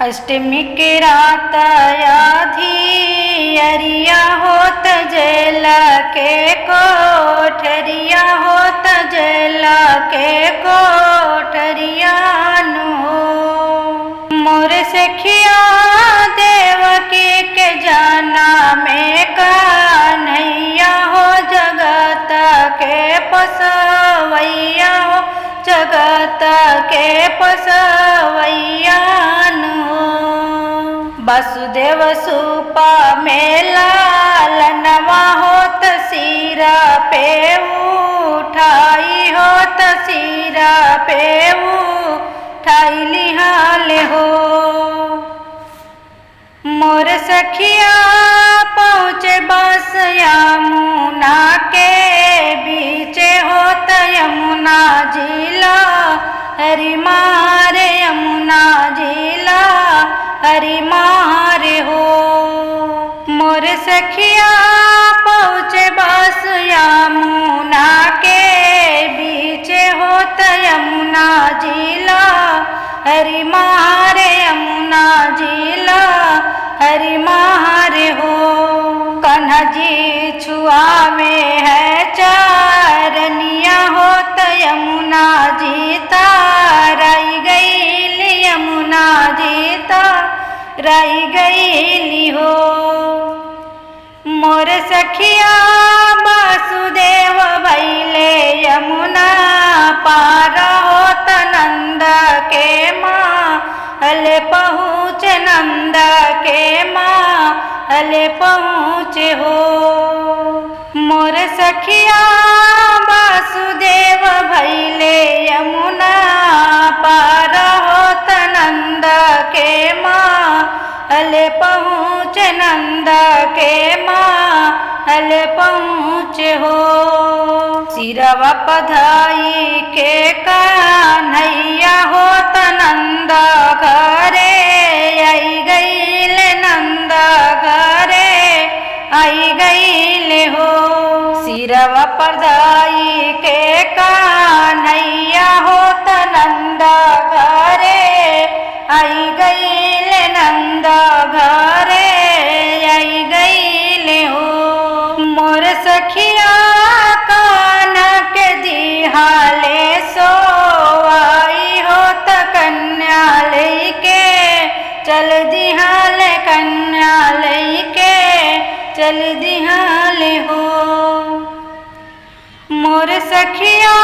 अष्टमी के रात अरिया होत जेला के कोठरिया होत जेला के कोठरिया नु मोर सखिया देवकी के जाना में कन्हैया हो जगत के पसवैया हो जगत के पसवैया वसुदेव सूपा में लालनवा होत सिरा पे उठाई होत सिरा पे उठाई लिहाल हो मोर सखिया पहुँचे बस यमुना के बीचे होत यमुना जिला हरि मारे यमुना जिला हरि मारे हो मोर सखिया पहुँचे बस यमुना के बीचे होत यमुना जिला हरि मारे यमुना जिला हरि मारे हो कन्हा जी छुआ में है चारनिया होत यमुना जी ताराई गईल यमुना जी ताराई गईली हो मोर सखिया वासुदेव भैले यमुना पार होत नंद के माँ हले पहुँच नंद के माँ हले पहुँचे हो मोर सखिया वासुदेव भैले यमुना पार होत नंद के माँ हले पहुँच नंद के माँ हले पहुँचे हो सिरवा पधाई के कन्हैया होत नंद घरे आई गईल नंद घरे आई गईल हो सिरवा पधाई के कन्हैया होत नंद घरे आई गईल नंद घरे आई गईल हो मोर सखिया कानक दिहाले सोवाई होत कन्या लैके चल दिहाल कन्या लैके चल दिहाल हो मोर सखिया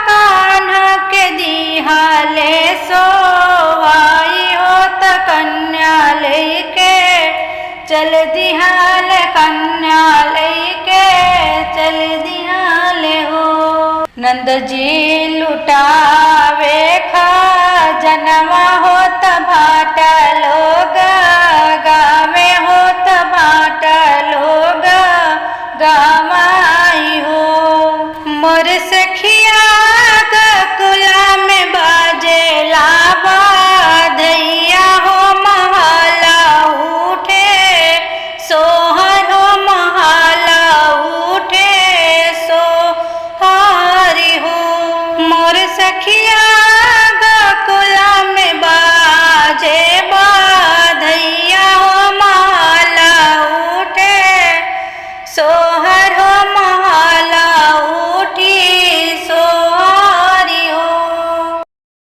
कान्हा के दिहाले सोवाई होत कन्या लैके चल दिहाल कन्या लैके चल दिहाल हो नंद जी लुटावे खजनवा